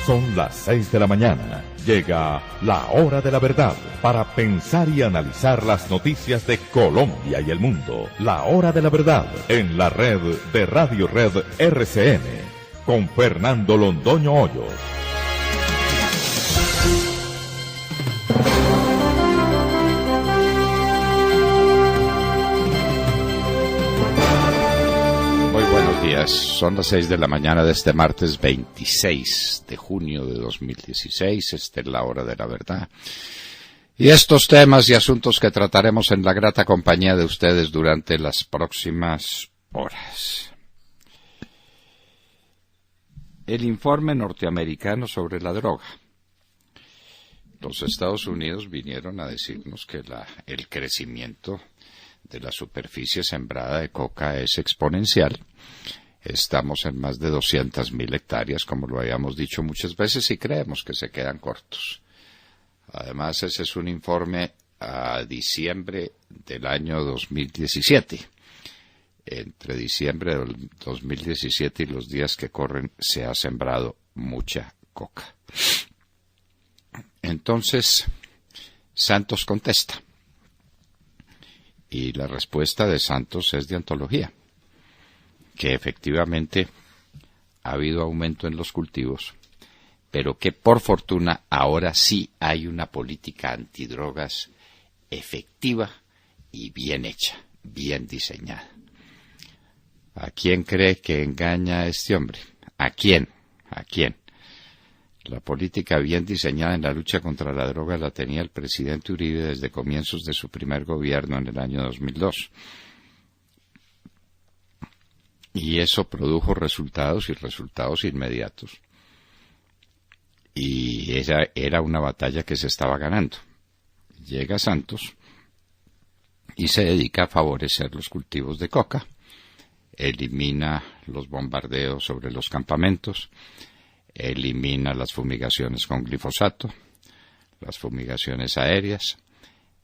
Son las 6 de la mañana. Llega la hora de la verdad para pensar y analizar las noticias de Colombia y el mundo. La hora de la verdad en la red de Radio Red RCN con Fernando Londoño Hoyos. Son las 6 de la mañana de este martes 26 de junio de 2016. Esta es la hora de la verdad. Y estos temas y asuntos que trataremos en la grata compañía de ustedes durante las próximas horas. El informe norteamericano sobre la droga. Los Estados Unidos vinieron a decirnos que el crecimiento de la superficie sembrada de coca es exponencial. Estamos en más de 200.000 hectáreas, como lo habíamos dicho muchas veces, y creemos que se quedan cortos. Además, ese es un informe a diciembre del año 2017. Entre diciembre del 2017 y los días que corren se ha sembrado mucha coca. Entonces, Santos contesta. Y la respuesta de Santos es de antología, que efectivamente ha habido aumento en los cultivos, pero que por fortuna ahora sí hay una política antidrogas efectiva y bien hecha, bien diseñada. ¿A quién cree que engaña este hombre? ¿A quién? ¿A quién? La política bien diseñada en la lucha contra la droga la tenía el presidente Uribe desde comienzos de su primer gobierno en el año 2002. Y eso produjo resultados y resultados inmediatos. Y esa era una batalla que se estaba ganando. Llega Santos y se dedica a favorecer los cultivos de coca. Elimina los bombardeos sobre los campamentos. Elimina las fumigaciones con glifosato, las fumigaciones aéreas,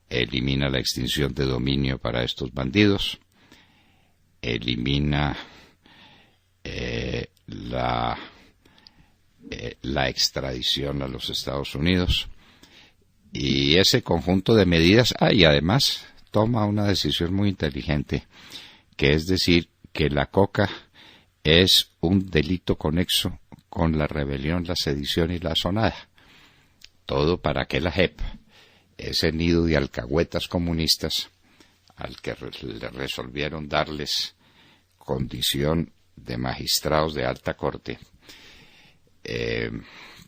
elimina la extinción de dominio para estos bandidos, elimina la extradición a los Estados Unidos, y ese conjunto de medidas, y además toma una decisión muy inteligente, que es decir que la coca es un delito conexo con la rebelión, la sedición y la asonada. Todo para que la JEP, ese nido de alcahuetas comunistas, al que le resolvieron darles condición de magistrados de alta corte,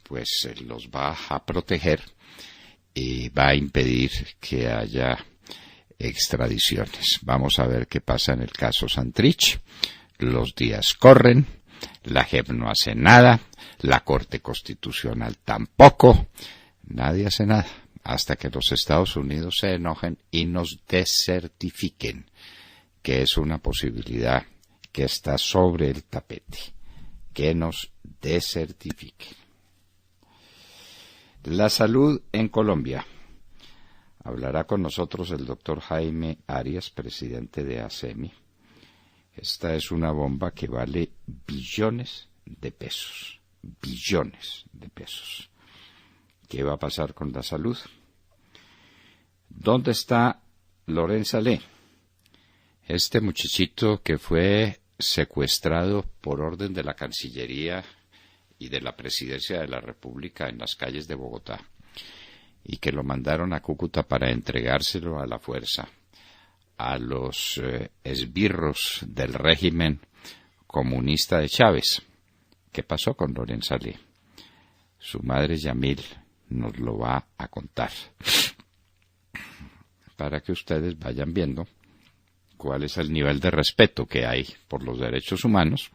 pues los va a proteger y va a impedir que haya extradiciones. Vamos a ver qué pasa en el caso Santrich. Los días corren. La JEP no hace nada, la Corte Constitucional tampoco, nadie hace nada, hasta que los Estados Unidos se enojen y nos desertifiquen, que es una posibilidad que está sobre el tapete, que nos desertifiquen. La salud en Colombia. Hablará con nosotros el doctor Jaime Arias, presidente de ASEMI. Esta es una bomba que vale billones de pesos. Billones de pesos. ¿Qué va a pasar con la salud? ¿Dónde está Laurent Saleh? Este muchachito que fue secuestrado por orden de la Cancillería y de la Presidencia de la República en las calles de Bogotá, y que lo mandaron a Cúcuta para entregárselo a la fuerza a los esbirros del régimen comunista de Chávez. ¿Qué pasó con Laurent Saleh? Su madre Yamil nos lo va a contar, para que ustedes vayan viendo cuál es el nivel de respeto que hay por los derechos humanos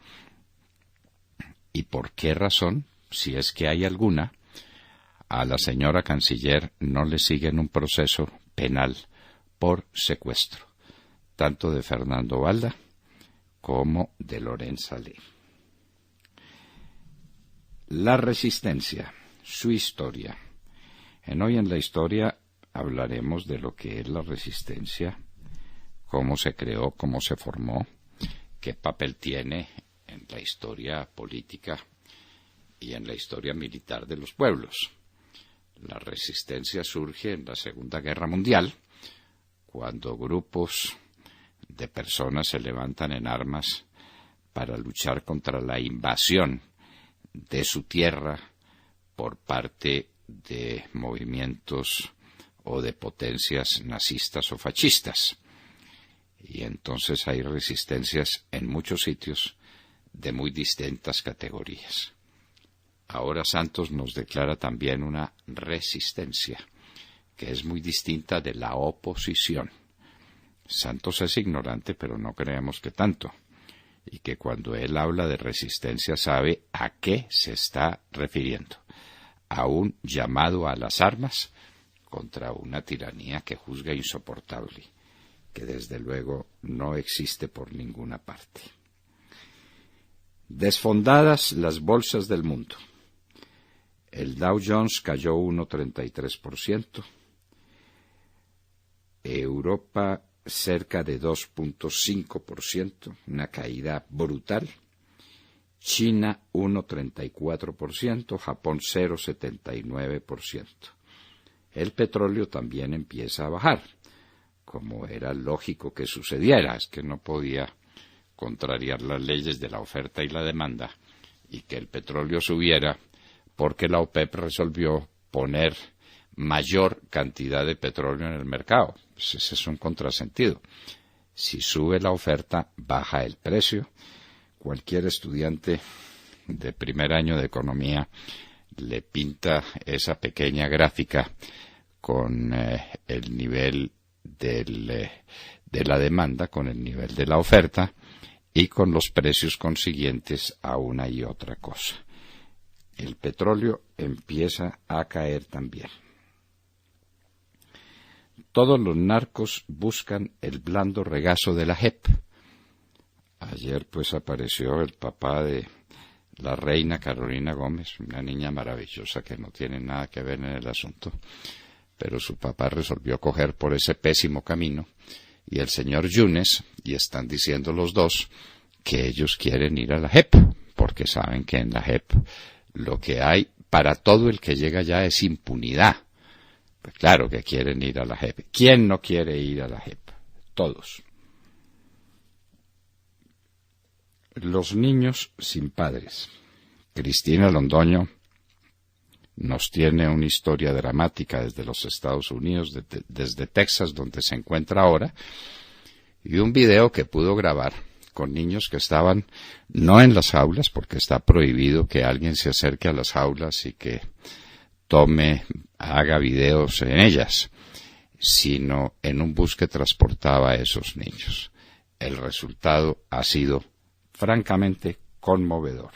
y por qué razón, si es que hay alguna, a la señora canciller no le siguen un proceso penal por secuestro, tanto de Fernando Valda como de Laurent Saleh. La resistencia, su historia. Hoy en la historia hablaremos de lo que es la resistencia, cómo se creó, cómo se formó, qué papel tiene en la historia política y en la historia militar de los pueblos. La resistencia surge en la Segunda Guerra Mundial, cuando grupos de personas se levantan en armas para luchar contra la invasión de su tierra por parte de movimientos o de potencias nazistas o fascistas. Y entonces hay resistencias en muchos sitios de muy distintas categorías. Ahora Santos nos declara también una resistencia que es muy distinta de la oposición. Santos es ignorante, pero no creemos que tanto, y que cuando él habla de resistencia sabe a qué se está refiriendo: a un llamado a las armas contra una tiranía que juzga insoportable, que desde luego no existe por ninguna parte. Desfondadas las bolsas del mundo. El Dow Jones cayó 1,33%, Europa cerca de 2,5%, una caída brutal, China 1,34%, Japón 0,79%. El petróleo también empieza a bajar, como era lógico que sucediera, es que no podía contrariar las leyes de la oferta y la demanda y que el petróleo subiera, porque la OPEP resolvió poner mayor cantidad de petróleo en el mercado. Pues ese es un contrasentido. Si sube la oferta, baja el precio. Cualquier estudiante de primer año de economía le pinta esa pequeña gráfica con el nivel de la demanda, con el nivel de la oferta y con los precios consiguientes a una y otra cosa. El petróleo empieza a caer también. Todos los narcos buscan el blando regazo de la JEP. Ayer pues apareció el papá de la reina Carolina Gómez, una niña maravillosa que no tiene nada que ver en el asunto, pero su papá resolvió coger por ese pésimo camino, y el señor Yunes, y están diciendo los dos que ellos quieren ir a la JEP, porque saben que en la JEP lo que hay para todo el que llega allá es impunidad. Pues claro que quieren ir a la JEP. ¿Quién no quiere ir a la JEP? Todos. Los niños sin padres. Cristina Londoño nos tiene una historia dramática desde los Estados Unidos, desde Texas, donde se encuentra ahora, y un video que pudo grabar con niños que estaban no en las jaulas, porque está prohibido que alguien se acerque a las jaulas y que haga videos en ellas, sino en un bus que transportaba a esos niños. El resultado ha sido francamente conmovedor.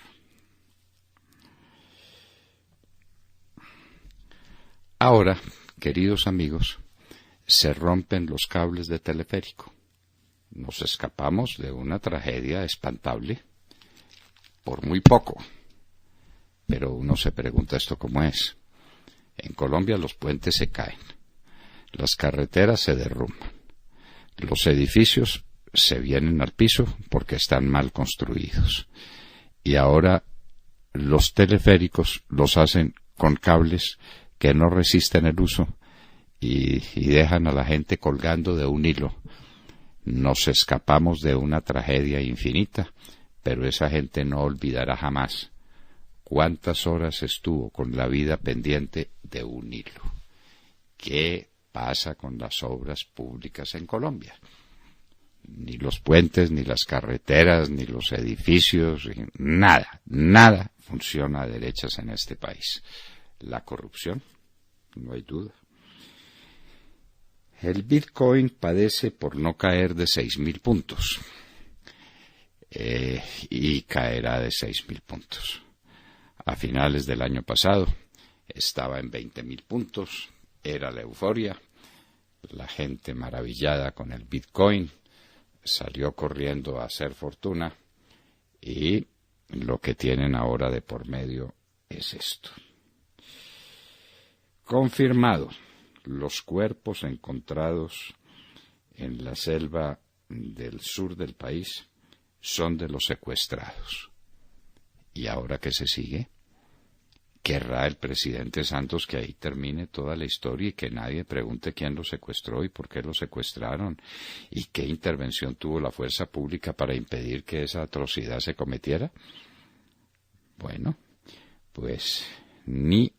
Ahora, queridos amigos, se rompen los cables de teleférico. Nos escapamos de una tragedia espantable por muy poco. Pero uno se pregunta esto cómo es. En Colombia los puentes se caen, las carreteras se derrumban, los edificios se vienen al piso porque están mal construidos. Y ahora los teleféricos los hacen con cables que no resisten el uso y dejan a la gente colgando de un hilo. Nos escapamos de una tragedia infinita, pero esa gente no olvidará jamás cuántas horas estuvo con la vida pendiente de un hilo. ¿Qué pasa con las obras públicas en Colombia? Ni los puentes, ni las carreteras, ni los edificios, nada funciona a derechas en este país. La corrupción, no hay duda. El Bitcoin padece por no caer de 6.000 puntos y caerá de 6.000 puntos. A finales del año pasado estaba en 20.000 puntos, era la euforia, la gente maravillada con el Bitcoin salió corriendo a hacer fortuna y lo que tienen ahora de por medio es esto. Confirmado. Los cuerpos encontrados en la selva del sur del país son de los secuestrados. ¿Y ahora qué se sigue? querrá el presidente Santos que ahí termine toda la historia y que nadie pregunte quién lo secuestró y por qué lo secuestraron y qué intervención tuvo la fuerza pública para impedir que esa atrocidad se cometiera? Bueno, pues ni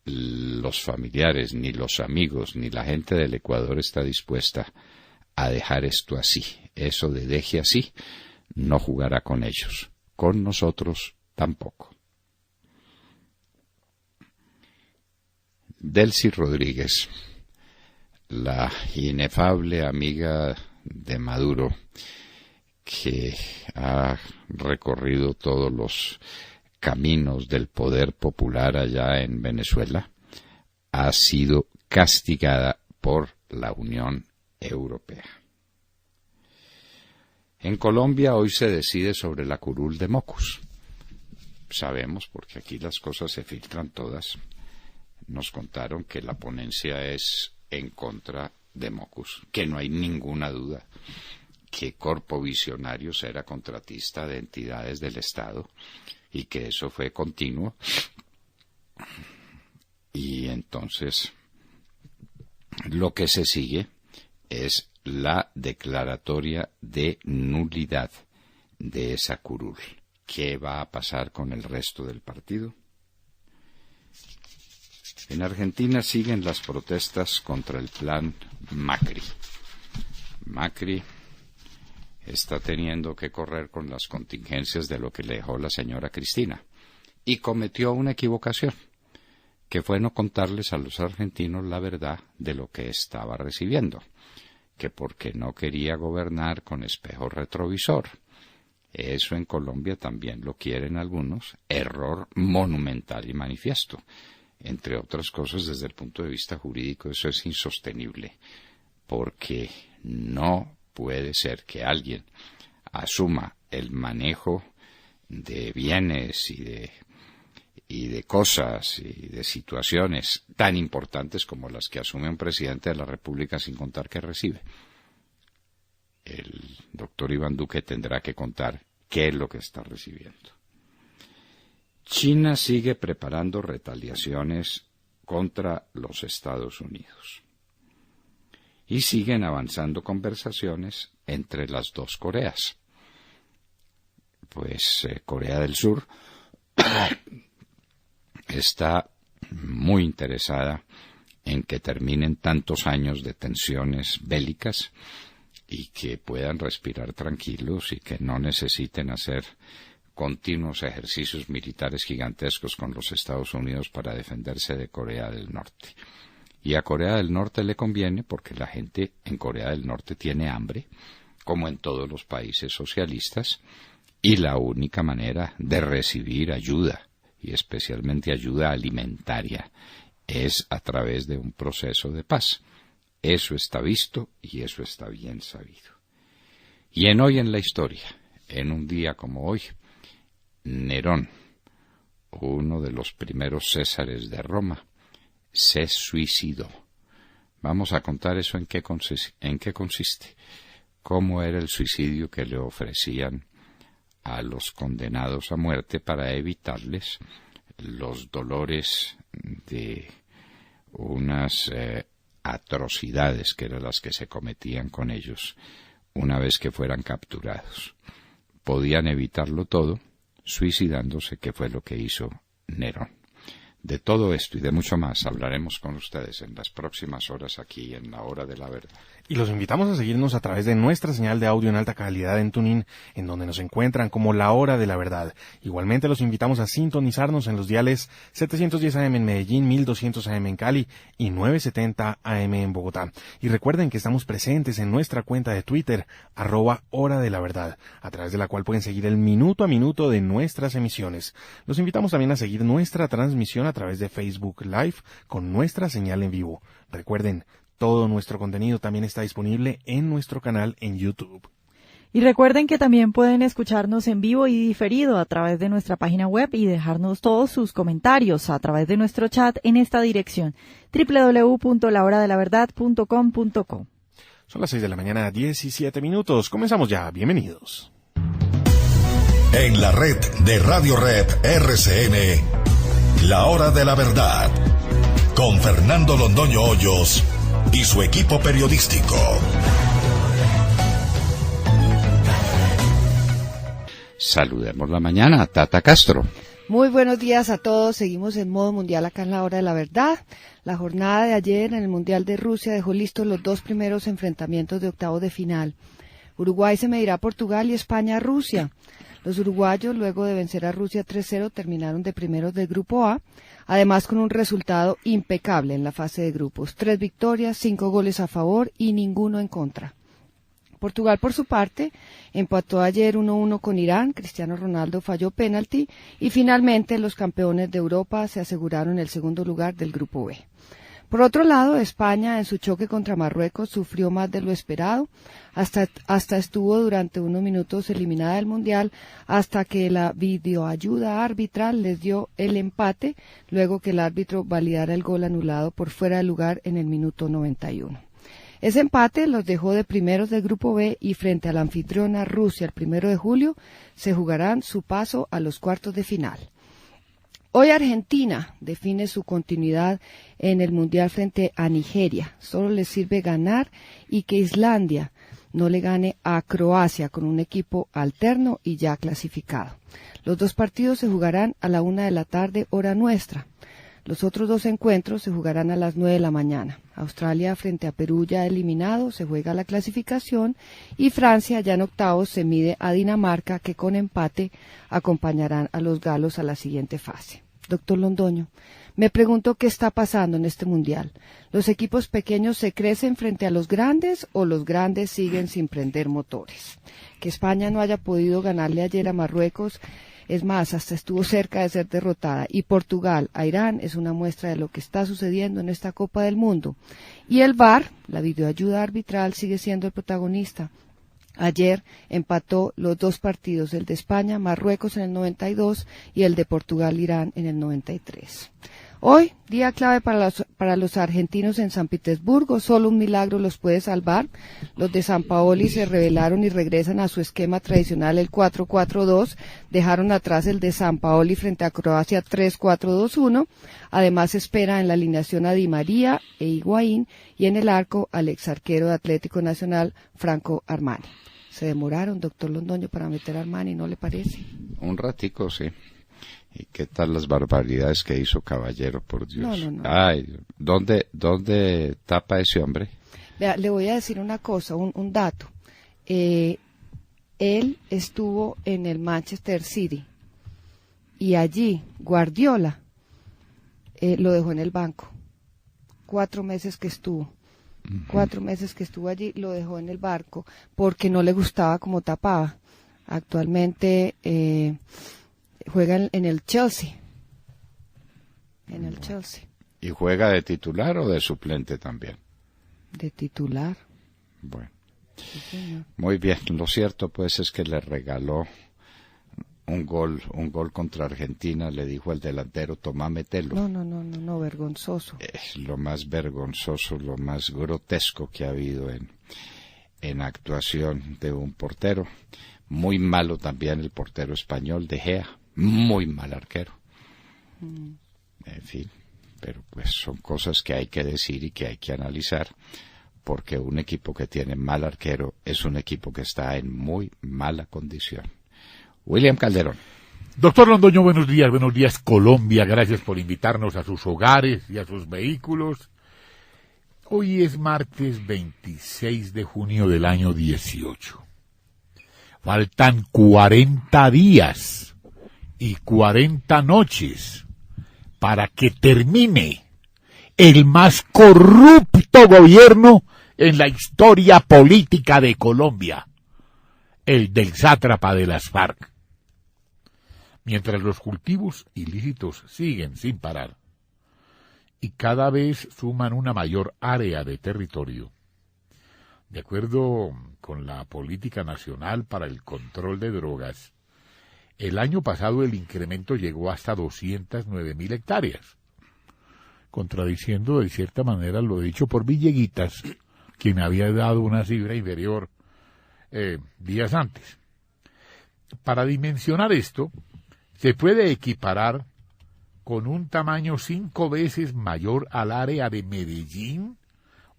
los familiares, ni los amigos, ni la gente del Ecuador está dispuesta a dejar esto así. Eso de deje así, no jugará con ellos. Con nosotros tampoco. Delcy Rodríguez, la inefable amiga de Maduro, que ha recorrido todos los caminos del poder popular allá en Venezuela, ha sido castigada por la Unión Europea. En Colombia hoy se decide sobre la curul de Mocus. Sabemos, porque aquí las cosas se filtran todas, nos contaron que la ponencia es en contra de Mocus, que no hay ninguna duda que Corpo Visionarios era contratista de entidades del Estado y que eso fue continuo. Y entonces lo que se sigue es la declaratoria de nulidad de esa curul. ¿Qué va a pasar con el resto del partido? En Argentina siguen las protestas contra el plan Macri. Macri está teniendo que correr con las contingencias de lo que le dejó la señora Cristina y cometió una equivocación, que fue no contarles a los argentinos la verdad de lo que estaba recibiendo, que porque no quería gobernar con espejo retrovisor. Eso en Colombia también lo quieren algunos, error monumental y manifiesto. Entre otras cosas, desde el punto de vista jurídico, eso es insostenible, porque no puede ser que alguien asuma el manejo de bienes y de cosas y de situaciones tan importantes como las que asume un presidente de la República sin contar que recibe. El doctor Iván Duque tendrá que contar qué es lo que está recibiendo. China sigue preparando retaliaciones contra los Estados Unidos. Y siguen avanzando conversaciones entre las dos Coreas. Pues Corea del Sur está muy interesada en que terminen tantos años de tensiones bélicas y que puedan respirar tranquilos y que no necesiten hacer continuos ejercicios militares gigantescos con los Estados Unidos para defenderse de Corea del Norte. Y a Corea del Norte le conviene porque la gente en Corea del Norte tiene hambre, como en todos los países socialistas, y la única manera de recibir ayuda, y especialmente ayuda alimentaria, es a través de un proceso de paz. Eso está visto y eso está bien sabido. Y hoy en la historia, en un día como hoy, Nerón, uno de los primeros césares de Roma, se suicidó. Vamos a contar eso en qué consiste, cómo era el suicidio que le ofrecían a los condenados a muerte para evitarles los dolores de unas atrocidades que eran las que se cometían con ellos una vez que fueran capturados. Podían evitarlo todo suicidándose, que fue lo que hizo Nerón. De todo esto y de mucho más hablaremos con ustedes en las próximas horas aquí en La Hora de la Verdad. Y los invitamos a seguirnos a través de nuestra señal de audio en alta calidad en TuneIn, en donde nos encuentran como La Hora de la Verdad. Igualmente los invitamos a sintonizarnos en los diales 710 AM en Medellín, 1200 AM en Cali y 970 AM en Bogotá. Y recuerden que estamos presentes en nuestra cuenta de Twitter, @Hora de la Verdad, a través de la cual pueden seguir el minuto a minuto de nuestras emisiones. Los invitamos también a seguir nuestra transmisión a través de Facebook Live con nuestra señal en vivo. Recuerden, todo nuestro contenido también está disponible en nuestro canal en YouTube. Y recuerden que también pueden escucharnos en vivo y diferido a través de nuestra página web y dejarnos todos sus comentarios a través de nuestro chat en esta dirección, www.lahoradelaverdad.com.co. Son las 6 de la mañana, 17 minutos. Comenzamos ya. Bienvenidos. En la red de Radio Rep RCN, La Hora de la Verdad, con Fernando Londoño Hoyos y su equipo periodístico. Saludemos la mañana a Tata Castro. Muy buenos días a todos. Seguimos en modo mundial acá en La Hora de la Verdad. La jornada de ayer en el Mundial de Rusia dejó listos los dos primeros enfrentamientos de octavos de final. Uruguay se medirá a Portugal y España a Rusia. Los uruguayos, luego de vencer a Rusia 3-0, terminaron de primeros del Grupo A, además con un resultado impecable en la fase de grupos. 3 victorias, 5 goles a favor y ninguno en contra. Portugal, por su parte, empató ayer 1-1 con Irán. Cristiano Ronaldo falló penalti y finalmente los campeones de Europa se aseguraron el segundo lugar del Grupo B. Por otro lado, España en su choque contra Marruecos sufrió más de lo esperado, hasta estuvo durante unos minutos eliminada del Mundial, hasta que la videoayuda arbitral les dio el empate, luego que el árbitro validara el gol anulado por fuera de lugar en el minuto 91. Ese empate los dejó de primeros del Grupo B y frente a la anfitriona Rusia el 1 de julio se jugarán su paso a los cuartos de final. Hoy Argentina define su continuidad en el Mundial frente a Nigeria. Solo les sirve ganar y que Islandia no le gane a Croacia con un equipo alterno y ya clasificado. Los dos partidos se jugarán a la 1:00 p.m, hora nuestra. Los otros dos encuentros se jugarán a las 9 de la mañana. Australia frente a Perú ya eliminado, se juega la clasificación y Francia ya en octavos se mide a Dinamarca, que con empate acompañarán a los galos a la siguiente fase. Doctor Londoño, me pregunto qué está pasando en este mundial. ¿Los equipos pequeños se crecen frente a los grandes o los grandes siguen sin prender motores? Que España no haya podido ganarle ayer a Marruecos, es más, hasta estuvo cerca de ser derrotada, y Portugal a Irán es una muestra de lo que está sucediendo en esta Copa del Mundo. Y el VAR, la videoayuda arbitral, sigue siendo el protagonista. Ayer empató los dos partidos, el de España, Marruecos en el 92 y el de Portugal, Irán en el 93. Hoy, día clave para los argentinos en San Petersburgo, solo un milagro los puede salvar. Los de Sampaoli se rebelaron y regresan a su esquema tradicional, el 4-4-2, dejaron atrás el de Sampaoli frente a Croacia 3-4-2-1, además espera en la alineación a Di María e Higuaín y en el arco al ex arquero de Atlético Nacional, Franco Armani. Se demoraron, doctor Londoño, para meter a Armani, ¿no le parece? Un ratico, sí. ¿Y qué tal las barbaridades que hizo Caballero, por Dios? No. Ay, ¿dónde tapa ese hombre? Vea, le voy a decir una cosa, un dato. Él estuvo en el Manchester City y allí Guardiola lo dejó en el banco. 4 meses que estuvo. 4 meses que estuvo allí, lo dejó en el barco porque no le gustaba cómo tapaba. Actualmente juega en el Chelsea. En el Chelsea. ¿Y juega de titular o de suplente también? De titular. Bueno. Sí, señor. Muy bien. Lo cierto pues es que le regaló un gol contra Argentina, le dijo al delantero, tomá, metelo. No, vergonzoso. Es lo más vergonzoso, lo más grotesco que ha habido en actuación de un portero. Muy malo también el portero español, De Gea, muy mal arquero. En fin, pero pues son cosas que hay que decir y que hay que analizar, porque un equipo que tiene mal arquero es un equipo que está en muy mala condición. William Calderón. Doctor Londoño, buenos días Colombia, gracias por invitarnos a sus hogares y a sus vehículos. Hoy es martes 26 de junio del año 18. Faltan 40 días y 40 noches para que termine el más corrupto gobierno en la historia política de Colombia, el del sátrapa de las FARC. Mientras los cultivos ilícitos siguen sin parar y cada vez suman una mayor área de territorio, de acuerdo con la Política Nacional para el Control de Drogas, el año pasado el incremento llegó hasta 209.000 hectáreas, contradiciendo de cierta manera lo dicho por Villeguitas, quien había dado una cifra inferior días antes. Para dimensionar esto, se puede equiparar con un tamaño 5 veces mayor al área de Medellín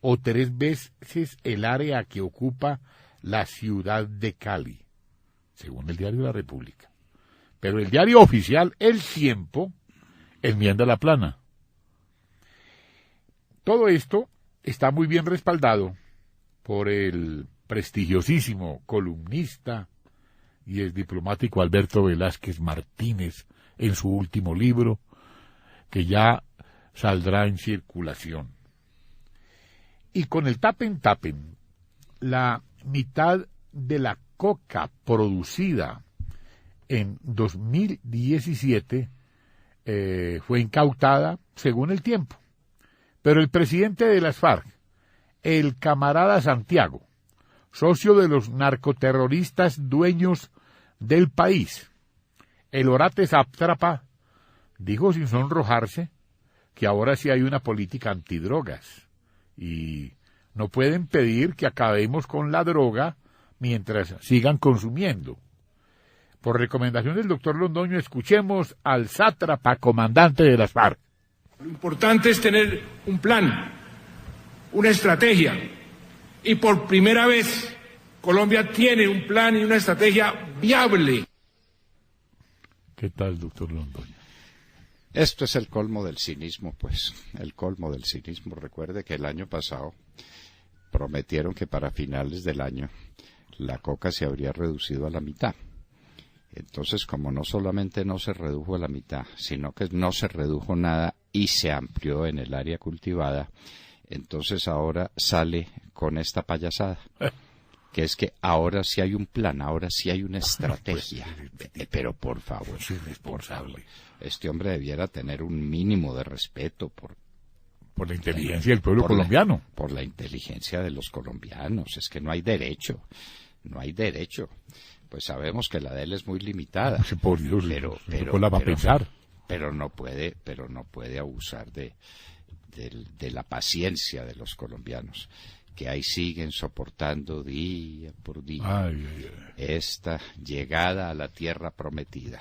o 3 veces el área que ocupa la ciudad de Cali, según el diario La República. Pero el diario oficial, El Tiempo, enmienda la plana. Todo esto está muy bien respaldado por el prestigiosísimo columnista y el diplomático Alberto Velázquez Martínez en su último libro, que ya saldrá en circulación. Y con el tapen, la mitad de la coca producida en 2017 fue incautada según El Tiempo. Pero el presidente de las FARC, el camarada Santiago, socio de los narcoterroristas dueños del país, el orate sátrapa, dijo sin sonrojarse que ahora sí hay una política antidrogas y no pueden pedir que acabemos con la droga mientras sigan consumiendo. Por recomendación del doctor Londoño, escuchemos al sátrapa comandante de las FARC. Lo importante es tener un plan, una estrategia, y por primera vez Colombia tiene un plan y una estrategia viable. ¿Qué tal, doctor Londoño? Esto es el colmo del cinismo, pues, el colmo del cinismo. Recuerde que el año pasado prometieron que para finales del año la coca se habría reducido a la mitad. Entonces, como no solamente no se redujo a la mitad, sino que no se redujo nada y se amplió en el área cultivada, entonces ahora sale con esta payasada, que es que ahora sí hay un plan, ahora sí hay una estrategia. Pero por favor, es irresponsable. Este hombre debiera tener un mínimo de respeto por la inteligencia del pueblo colombiano. Por la inteligencia de los colombianos. Es que no hay derecho. Pues sabemos que la de él es muy limitada. Pues, por Dios, pero la va a pensar. Pero no puede abusar de la paciencia de los colombianos, que ahí siguen soportando día por día esta llegada a la tierra prometida.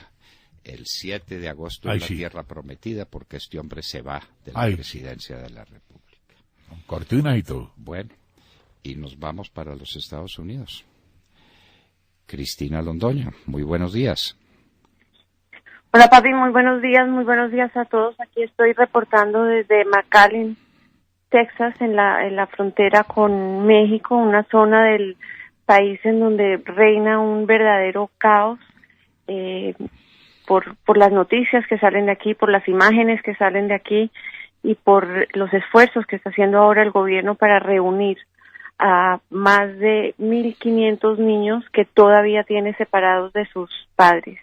El 7 de agosto es la tierra prometida, porque este hombre se va de la presidencia de la República. Con cortinas y todo. Bueno, y nos vamos para los Estados Unidos. Cristina Londoño, muy buenos días. Hola papi, muy buenos días a todos. Aquí estoy reportando desde McAllen, Texas, en la frontera con México, una zona del país en donde reina un verdadero caos, por las noticias que salen de aquí, por las imágenes que salen de aquí y por los esfuerzos que está haciendo ahora el gobierno para reunir a más de 1.500 niños que todavía tiene separados de sus padres.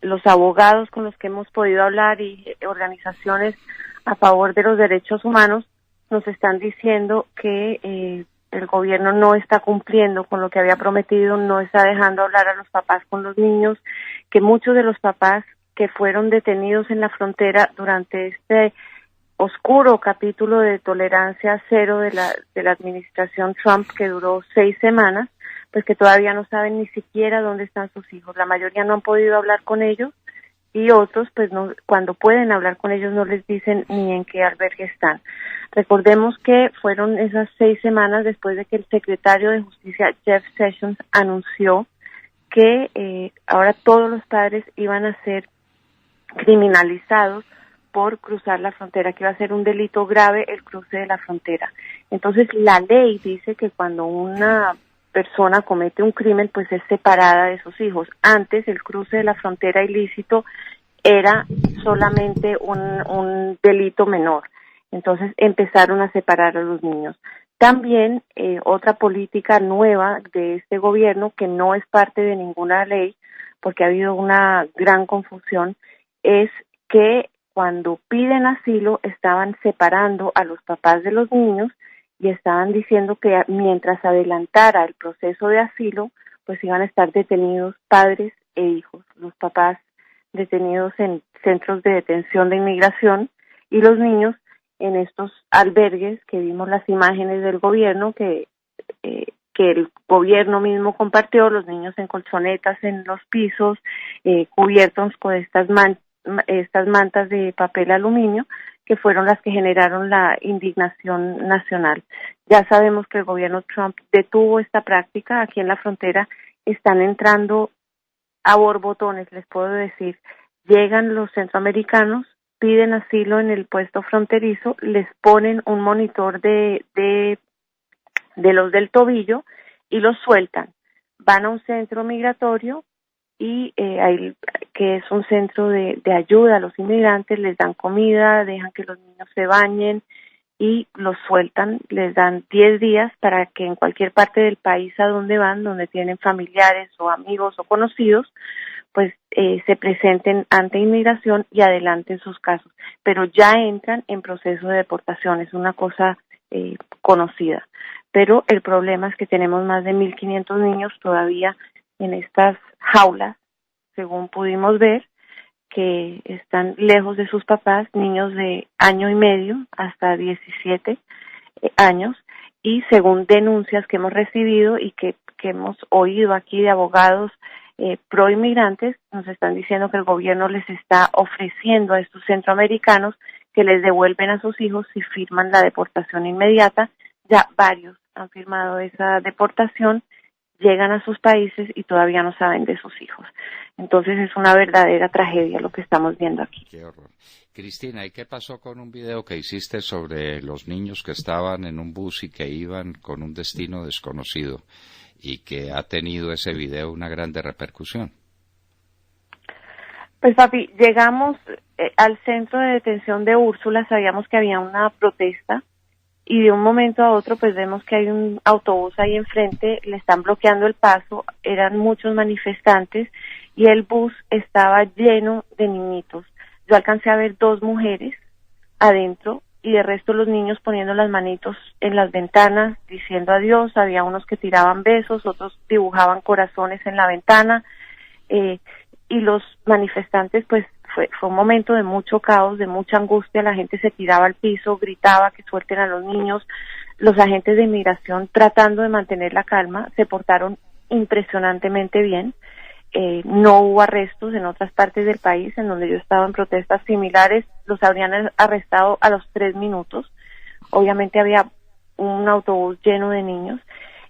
Los abogados con los que hemos podido hablar y organizaciones a favor de los derechos humanos nos están diciendo que el gobierno no está cumpliendo con lo que había prometido, no está dejando hablar a los papás con los niños, que muchos de los papás que fueron detenidos en la frontera durante este oscuro capítulo de tolerancia cero de la administración Trump, que duró 6 semanas, pues que todavía no saben ni siquiera dónde están sus hijos. La mayoría no han podido hablar con ellos y otros, pues no, cuando pueden hablar con ellos no les dicen ni en qué albergue están. Recordemos que fueron esas 6 semanas después de que el secretario de Justicia, Jeff Sessions, anunció que ahora todos los padres iban a ser criminalizados por cruzar la frontera, que iba a ser un delito grave el cruce de la frontera. Entonces la ley dice que cuando una persona comete un crimen, pues es separada de sus hijos. Antes el cruce de la frontera ilícito era solamente un delito menor. Entonces empezaron a separar a los niños. También otra política nueva de este gobierno, que no es parte de ninguna ley, porque ha habido una gran confusión, es que cuando piden asilo estaban separando a los papás de los niños y estaban diciendo que mientras adelantara el proceso de asilo, pues iban a estar detenidos padres e hijos, los papás detenidos en centros de detención de inmigración y los niños en estos albergues que vimos las imágenes del gobierno que el gobierno mismo compartió, los niños en colchonetas en los pisos, cubiertos con estas estas mantas de papel aluminio, que fueron las que generaron la indignación nacional. Ya sabemos que el gobierno Trump detuvo esta práctica. Aquí en la frontera están entrando a borbotones, les puedo decir. Llegan los centroamericanos, piden asilo en el puesto fronterizo, les ponen un monitor de los del tobillo y los sueltan. Van a un centro migratorio y ahí, que es un centro de ayuda a los inmigrantes, les dan comida, dejan que los niños se bañen y los sueltan, les dan 10 días para que en cualquier parte del país a donde van, donde tienen familiares o amigos o conocidos, pues se presenten ante inmigración y adelanten sus casos, pero ya entran en proceso de deportación, es una cosa conocida. Pero el problema es que tenemos más de 1.500 niños todavía en estas jaulas, según pudimos ver, que están lejos de sus papás, niños de año y medio hasta 17 años, y según denuncias que hemos recibido y que hemos oído aquí de abogados pro inmigrantes, nos están diciendo que el gobierno les está ofreciendo a estos centroamericanos que les devuelven a sus hijos si firman la deportación inmediata. Ya varios han firmado esa deportación, llegan a sus países y todavía no saben de sus hijos. Entonces es una verdadera tragedia lo que estamos viendo aquí. Qué horror. Cristina, ¿y qué pasó con un video que hiciste sobre los niños que estaban en un bus y que iban con un destino desconocido y que ha tenido ese video una grande repercusión? Pues papi, llegamos al centro de detención de Úrsula, sabíamos que había una protesta y de un momento a otro pues vemos que hay un autobús ahí enfrente, le están bloqueando el paso, eran muchos manifestantes y el bus estaba lleno de niñitos. Yo alcancé a ver 2 mujeres adentro y de resto los niños poniendo las manitos en las ventanas, diciendo adiós, había unos que tiraban besos, otros dibujaban corazones en la ventana, y los manifestantes pues fue un momento de mucho caos, de mucha angustia, la gente se tiraba al piso, gritaba que suelten a los niños, los agentes de inmigración tratando de mantener la calma, se portaron impresionantemente bien, no hubo arrestos en otras partes del país en donde yo estaba en protestas similares, los habrían arrestado a los 3 minutos, obviamente había un autobús lleno de niños,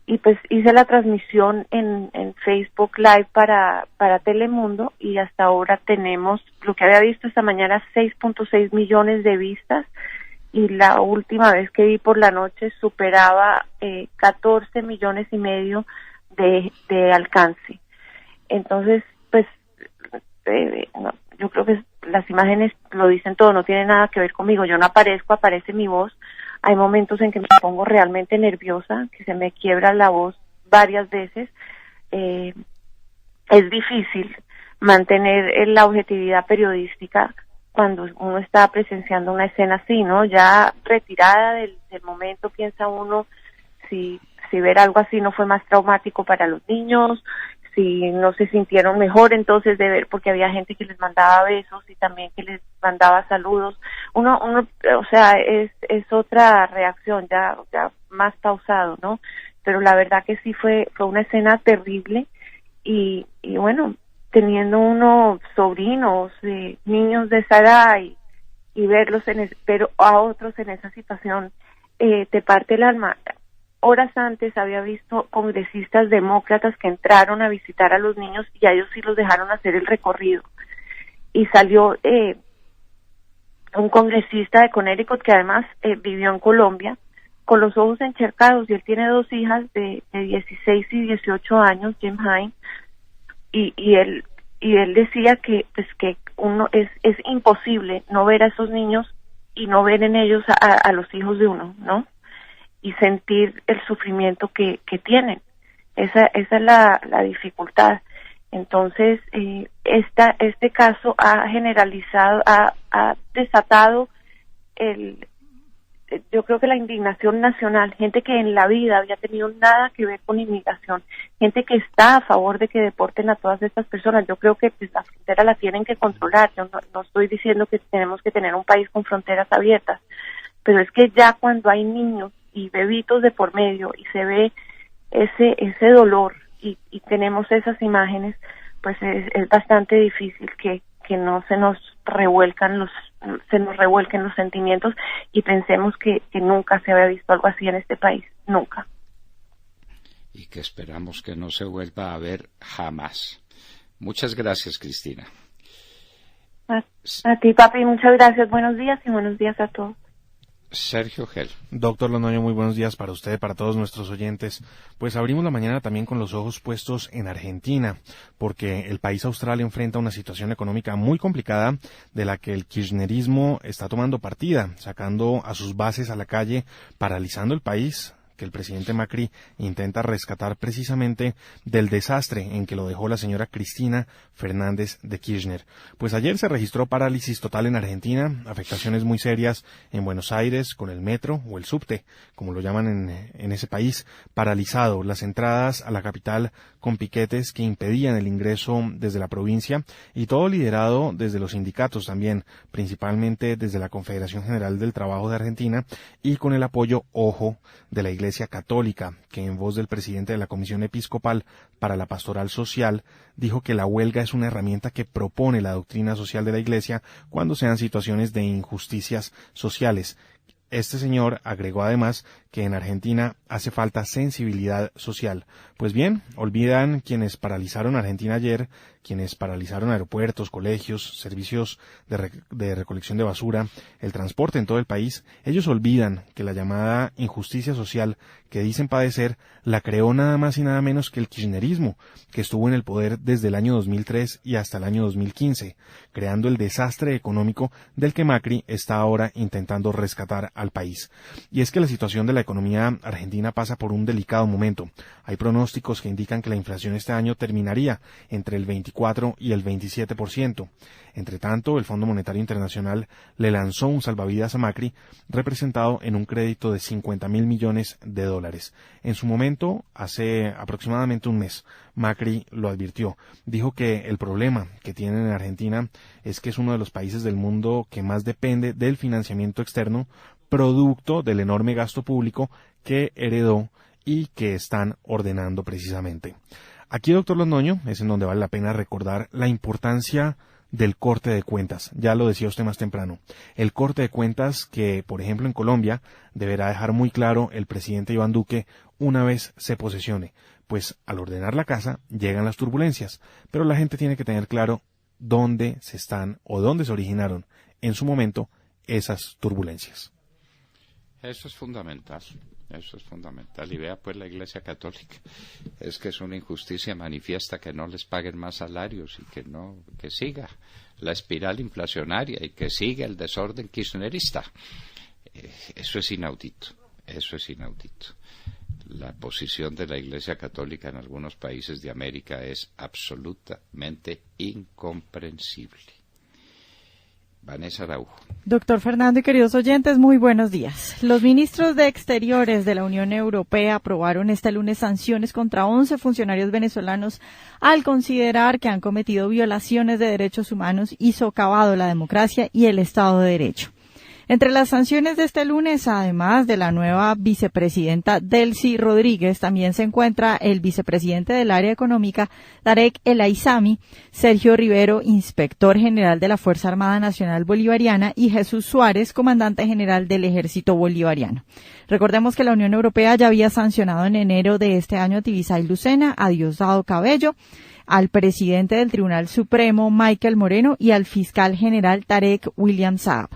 y pues hice la transmisión en Facebook Live para Telemundo y hasta ahora tenemos, lo que había visto esta mañana, 6.6 millones de vistas y la última vez que vi por la noche superaba 14 millones y medio de alcance. Entonces, pues no, yo creo que las imágenes lo dicen todo, no tiene nada que ver conmigo, yo no aparezco, aparece mi voz. Hay momentos en que me pongo realmente nerviosa, que se me quiebra la voz varias veces. Es difícil mantener la objetividad periodística cuando uno está presenciando una escena así, ¿no? Ya retirada del momento piensa uno si ver algo así no fue más traumático para los niños, si no se sintieron mejor entonces de ver, porque había gente que les mandaba besos y también que les mandaba saludos. Uno, o sea, es otra reacción, ya más pausado, ¿no? Pero la verdad que sí fue una escena terrible y bueno, teniendo unos sobrinos, niños de esa edad y verlos pero a otros en esa situación, te parte el alma. Horas antes había visto congresistas demócratas que entraron a visitar a los niños y a ellos sí los dejaron hacer el recorrido. Y salió un congresista de Connecticut que además vivió en Colombia con los ojos encharcados y él tiene 2 hijas de 16 y 18 años, Jim Hine, y él decía que pues que uno es imposible no ver a esos niños y no ver en ellos a los hijos de uno, ¿no? Y sentir el sufrimiento que tienen. Esa es la dificultad. Entonces, este caso ha generalizado, ha desatado yo creo que la indignación nacional, gente que en la vida había tenido nada que ver con inmigración, gente que está a favor de que deporten a todas estas personas. Yo creo que pues, la frontera la tienen que controlar. Yo no estoy diciendo que tenemos que tener un país con fronteras abiertas, pero es que ya cuando hay niños y bebitos de por medio y se ve ese dolor y tenemos esas imágenes, pues es bastante difícil que que no se nos revuelquen los sentimientos y pensemos que nunca se había visto algo así en este país, nunca. Y que esperamos que no se vuelva a ver jamás. Muchas gracias, Cristina. A ti, papi, muchas gracias. Buenos días y buenos días a todos. Sergio Gel. Doctor Londoño, muy buenos días para usted, para todos nuestros oyentes. Pues abrimos la mañana también con los ojos puestos en Argentina, porque el país austral enfrenta una situación económica muy complicada de la que el kirchnerismo está tomando partida, sacando a sus bases a la calle, paralizando el país, que el presidente Macri intenta rescatar precisamente del desastre en que lo dejó la señora Cristina Fernández de Kirchner. Pues ayer se registró parálisis total en Argentina, afectaciones muy serias en Buenos Aires con el metro o el subte, como lo llaman en ese país, paralizado, las entradas a la capital con piquetes que impedían el ingreso desde la provincia y todo liderado desde los sindicatos también, principalmente desde la Confederación General del Trabajo de Argentina y con el apoyo, ojo, de la Iglesia Católica, que en voz del presidente de la Comisión Episcopal para la Pastoral Social dijo que la huelga es una herramienta que propone la doctrina social de la Iglesia cuando sean situaciones de injusticias sociales. Este señor agregó además que en Argentina hace falta sensibilidad social. Pues bien, olvidan quienes paralizaron Argentina ayer, quienes paralizaron aeropuertos, colegios, servicios de recolección de basura, el transporte en todo el país. Ellos olvidan que la llamada injusticia social que dicen padecer la creó nada más y nada menos que el kirchnerismo, que estuvo en el poder desde el año 2003 y hasta el año 2015, creando el desastre económico del que Macri está ahora intentando rescatar al país. Y es que la situación de la economía argentina pasa por un delicado momento. Hay pronósticos que indican que la inflación este año terminaría entre el 24 y el 27%. Entre tanto, el Fondo Monetario Internacional le lanzó un salvavidas a Macri, representado en un crédito de 50.000 millones de dólares. En su momento, hace aproximadamente un mes, Macri lo advirtió. Dijo que el problema que tienen en Argentina es que es uno de los países del mundo que más depende del financiamiento externo, producto del enorme gasto público que heredó y que están ordenando precisamente. Aquí, doctor Londoño, es en donde vale la pena recordar la importancia del corte de cuentas. Ya lo decía usted más temprano. El corte de cuentas que, por ejemplo, en Colombia deberá dejar muy claro el presidente Iván Duque una vez se posesione. Pues al ordenar la casa llegan las turbulencias, pero la gente tiene que tener claro dónde se están o dónde se originaron en su momento esas turbulencias. Eso es fundamental. Y vea pues la Iglesia Católica, es que es una injusticia manifiesta que no les paguen más salarios y que siga la espiral inflacionaria y que siga el desorden kirchnerista. Eso es inaudito. La posición de la Iglesia Católica en algunos países de América es absolutamente incomprensible. Vanessa Araujo. Doctor Fernando y queridos oyentes, muy buenos días. Los ministros de Exteriores de la Unión Europea aprobaron este lunes sanciones contra 11 funcionarios venezolanos al considerar que han cometido violaciones de derechos humanos y socavado la democracia y el Estado de Derecho. Entre las sanciones de este lunes, además de la nueva vicepresidenta Delcy Rodríguez, también se encuentra el vicepresidente del área económica, Tarek El Aissami, Sergio Rivero, inspector general de la Fuerza Armada Nacional Bolivariana, y Jesús Suárez, comandante general del Ejército Bolivariano. Recordemos que la Unión Europea ya había sancionado en enero de este año a Tibisay Lucena, a Diosdado Cabello, al presidente del Tribunal Supremo, Michael Moreno, y al fiscal general Tarek William Saab.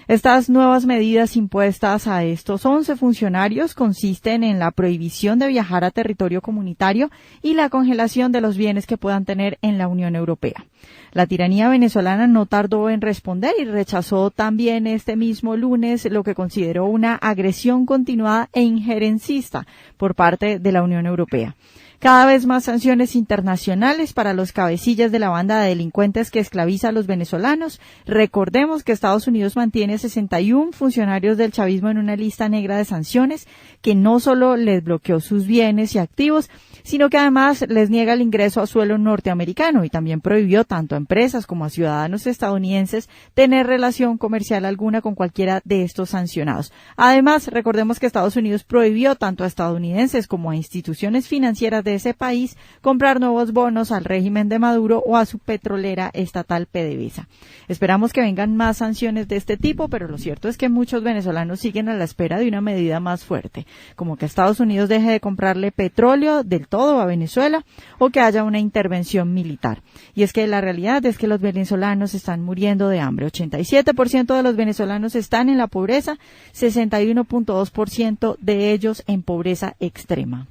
Estas nuevas medidas impuestas a estos 11 funcionarios consisten en la prohibición de viajar a territorio comunitario y la congelación de los bienes que puedan tener en la Unión Europea. La tiranía venezolana no tardó en responder y rechazó también este mismo lunes lo que consideró una agresión continuada e injerencista por parte de la Unión Europea. Cada vez más sanciones internacionales para los cabecillas de la banda de delincuentes que esclaviza a los venezolanos. Recordemos que Estados Unidos mantiene 61 funcionarios del chavismo en una lista negra de sanciones que no solo les bloqueó sus bienes y activos, sino que además les niega el ingreso a suelo norteamericano y también prohibió tanto a empresas como a ciudadanos estadounidenses tener relación comercial alguna con cualquiera de estos sancionados. Además, recordemos que Estados Unidos prohibió tanto a estadounidenses como a instituciones financieras de de ese país comprar nuevos bonos al régimen de Maduro o a su petrolera estatal PDVSA. Esperamos que vengan más sanciones de este tipo, pero lo cierto es que muchos venezolanos siguen a la espera de una medida más fuerte, como que Estados Unidos deje de comprarle petróleo del todo a Venezuela o que haya una intervención militar. Y es que la realidad es que los venezolanos están muriendo de hambre. 87% de los venezolanos están en la pobreza, 61.2% de ellos en pobreza extrema.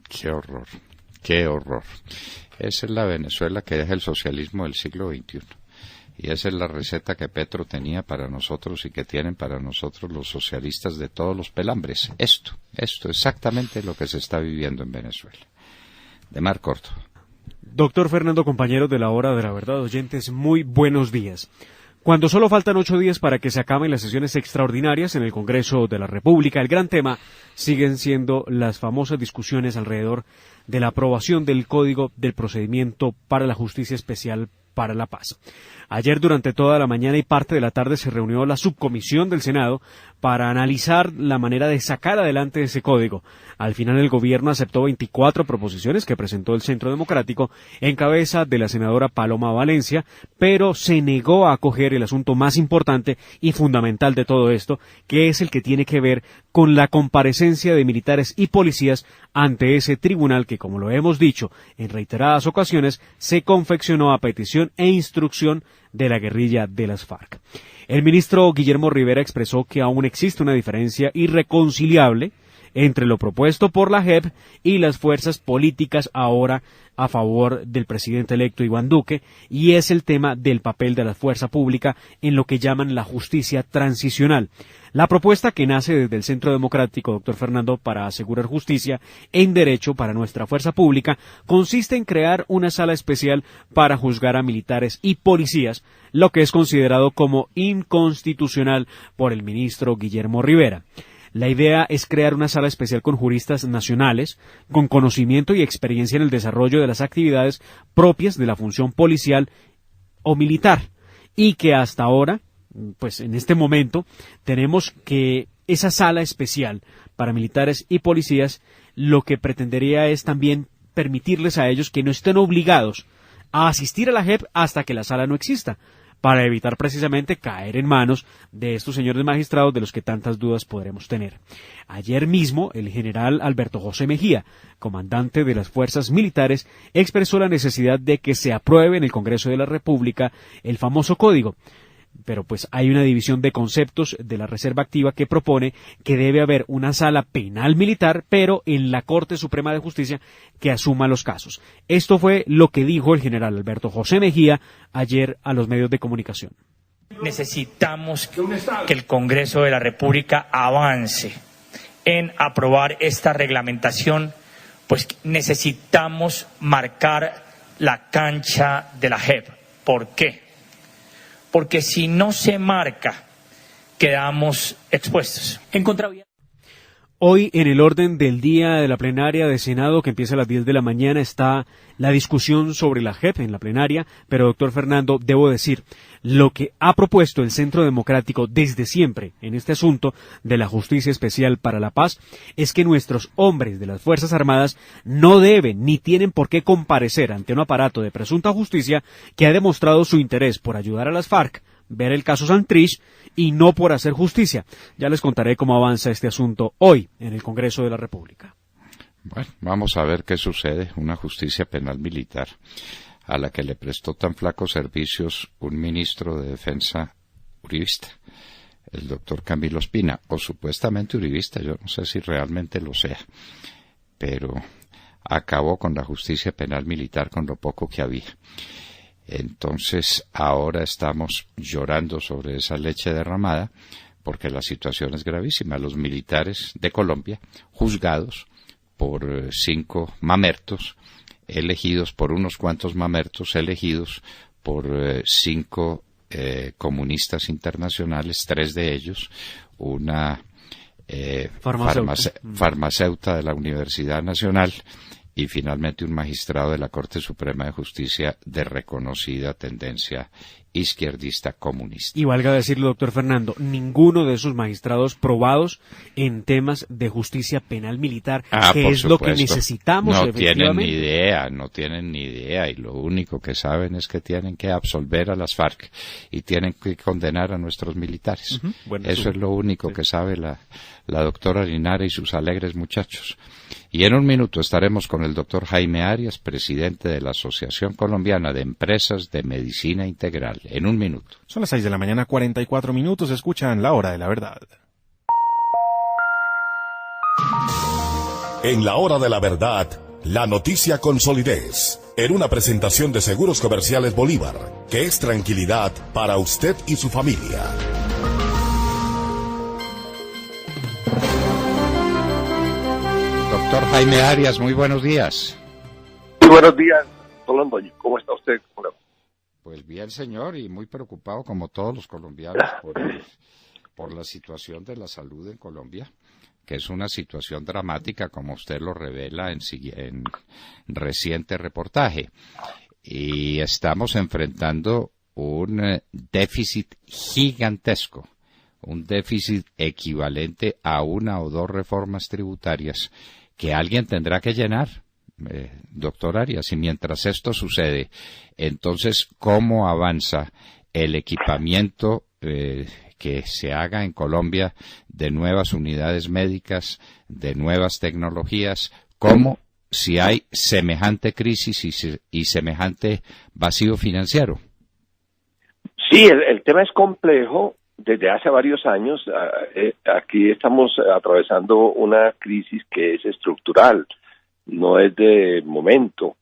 Qué horror, qué horror. Esa es la Venezuela que es el socialismo del siglo XXI. Y esa es la receta que Petro tenía para nosotros y que tienen para nosotros los socialistas de todos los pelambres. Esto, exactamente lo que se está viviendo en Venezuela. De Mar Corto. Doctor Fernando, compañero de la Hora de la Verdad, oyentes, muy buenos días. Cuando solo faltan 8 días para que se acaben las sesiones extraordinarias en el Congreso de la República, el gran tema siguen siendo las famosas discusiones alrededor de la aprobación del Código del Procedimiento para la Justicia Especial para la Paz. Ayer durante toda la mañana y parte de la tarde se reunió la subcomisión del Senado para analizar la manera de sacar adelante ese código. Al final el gobierno aceptó 24 proposiciones que presentó el Centro Democrático en cabeza de la senadora Paloma Valencia, pero se negó a acoger el asunto más importante y fundamental de todo esto, que es el que tiene que ver con la comparecencia de militares y policías ante ese tribunal que, como lo hemos dicho en reiteradas ocasiones, se confeccionó a petición e instrucción de la guerrilla de las FARC. El ministro Guillermo Rivera expresó que aún existe una diferencia irreconciliable entre lo propuesto por la JEP y las fuerzas políticas ahora a favor del presidente electo Iván Duque, y es el tema del papel de la fuerza pública en lo que llaman la justicia transicional. La propuesta que nace desde el Centro Democrático, doctor Fernando, para asegurar justicia en derecho para nuestra fuerza pública, consiste en crear una sala especial para juzgar a militares y policías, lo que es considerado como inconstitucional por el ministro Guillermo Rivera. La idea es crear una sala especial con juristas nacionales, con conocimiento y experiencia en el desarrollo de las actividades propias de la función policial o militar, y que hasta ahora, pues en este momento, tenemos que esa sala especial para militares y policías lo que pretendería es también permitirles a ellos que no estén obligados a asistir a la JEP hasta que la sala no exista, para evitar precisamente caer en manos de estos señores magistrados de los que tantas dudas podremos tener. Ayer mismo, el general Alberto José Mejía, comandante de las fuerzas militares, expresó la necesidad de que se apruebe en el Congreso de la República el famoso código. Pero pues hay una división de conceptos de la Reserva Activa que propone que debe haber una sala penal militar, pero en la Corte Suprema de Justicia que asuma los casos. Esto fue lo que dijo el general Alberto José Mejía ayer a los medios de comunicación. Necesitamos que el Congreso de la República avance en aprobar esta reglamentación, pues necesitamos marcar la cancha de la JEP. ¿Por qué? Porque si no se marca, quedamos expuestos. Hoy, en el orden del día de la plenaria de Senado, que empieza a las 10 de la mañana, está la discusión sobre la JEP en la plenaria, pero, doctor Fernando, debo decir, lo que ha propuesto el Centro Democrático desde siempre en este asunto de la Justicia Especial para la Paz es que nuestros hombres de las Fuerzas Armadas no deben ni tienen por qué comparecer ante un aparato de presunta justicia que ha demostrado su interés por ayudar a las FARC, ver el caso Santrich y no por hacer justicia. Ya les contaré cómo avanza este asunto hoy en el Congreso de la República. Bueno, vamos a ver qué sucede. Una justicia penal militar a la que le prestó tan flacos servicios un ministro de Defensa uribista, el doctor Camilo Espina, o supuestamente uribista, yo no sé si realmente lo sea, pero acabó con la justicia penal militar con lo poco que había. Entonces ahora estamos llorando sobre esa leche derramada porque la situación es gravísima. Los militares de Colombia, juzgados por 5 mamertos, elegidos por unos cuantos mamertos, elegidos por 5 comunistas internacionales, 3 de ellos, una farmacéutica de la Universidad Nacional y finalmente un magistrado de la Corte Suprema de Justicia de reconocida tendencia izquierdista comunista. Y valga decirlo, doctor Fernando, ninguno de esos magistrados probados en temas de justicia penal militar, que es lo que necesitamos efectivamente. No tienen ni idea, y lo único que saben es que tienen que absolver a las FARC y tienen que condenar a nuestros militares. Bueno, eso es lo único que sabe la doctora Linares y sus alegres muchachos. Y en un minuto estaremos con el doctor Jaime Arias, presidente de la Asociación Colombiana de Empresas de Medicina Integral. En un minuto. Son las 6 de la mañana, 44 minutos. Escuchan La Hora de la Verdad. En La Hora de la Verdad, la noticia con solidez. En una presentación de Seguros Comerciales Bolívar, que es tranquilidad para usted y su familia. Doctor Jaime Arias, muy buenos días. Muy buenos días, don Londoño. ¿Cómo está usted? Pues bien, señor, y muy preocupado como todos los colombianos por la situación de la salud en Colombia, que es una situación dramática, como usted lo revela en reciente reportaje. Y estamos enfrentando un déficit gigantesco, un déficit equivalente a 1 o 2 reformas tributarias que alguien tendrá que llenar, doctor Arias. Y mientras esto sucede, entonces, ¿cómo avanza el equipamiento que se haga en Colombia de nuevas unidades médicas, de nuevas tecnologías? ¿Cómo, si hay semejante crisis y semejante vacío financiero? Sí, el tema es complejo. Desde hace varios años, aquí estamos atravesando una crisis que es estructural, no es de momento.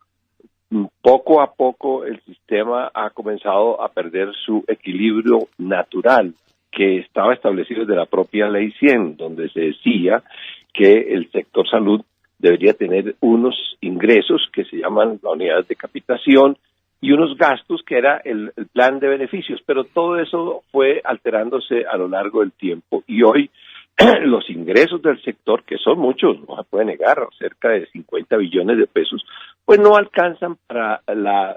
Poco a poco el sistema ha comenzado a perder su equilibrio natural, que estaba establecido desde la propia Ley 100, donde se decía que el sector salud debería tener unos ingresos que se llaman la unidad de capitación, y unos gastos que era el plan de beneficios, pero todo eso fue alterándose a lo largo del tiempo, y hoy los ingresos del sector, que son muchos, no se puede negar, cerca de 50 billones de pesos, pues no alcanzan para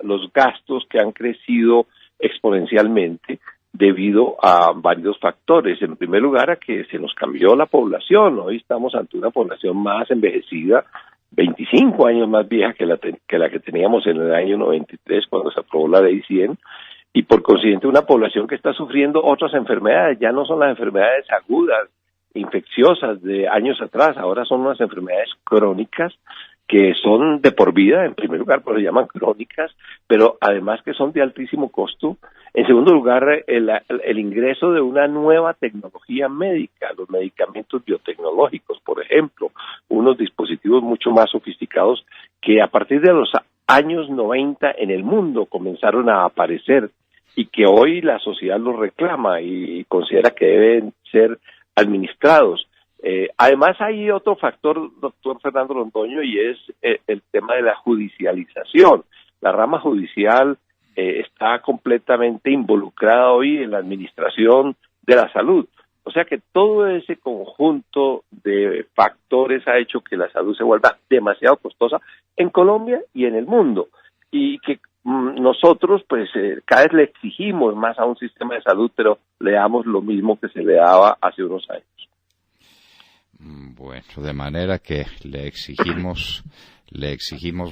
los gastos que han crecido exponencialmente debido a varios factores. En primer lugar, a que se nos cambió la población. Hoy estamos ante una población más envejecida, 25 años más vieja que la que teníamos en el año 93 cuando se aprobó la Ley 100, y por consiguiente una población que está sufriendo otras enfermedades. Ya no son las enfermedades agudas, infecciosas de años atrás, ahora son unas enfermedades crónicas que son de por vida, en primer lugar, pues se llaman crónicas, pero además que son de altísimo costo. En segundo lugar, el ingreso de una nueva tecnología médica, los medicamentos biotecnológicos, por ejemplo, unos dispositivos mucho más sofisticados que a partir de los años 90 en el mundo comenzaron a aparecer y que hoy la sociedad los reclama y considera que deben ser administrados. Además hay otro factor, doctor Fernando Londoño, y es el tema de la judicialización. La rama judicial está completamente involucrada hoy en la administración de la salud. O sea que todo ese conjunto de factores ha hecho que la salud se vuelva demasiado costosa en Colombia y en el mundo. Y que nosotros pues cada vez le exigimos más a un sistema de salud, pero le damos lo mismo que se le daba hace unos años. Bueno, de manera que le exigimos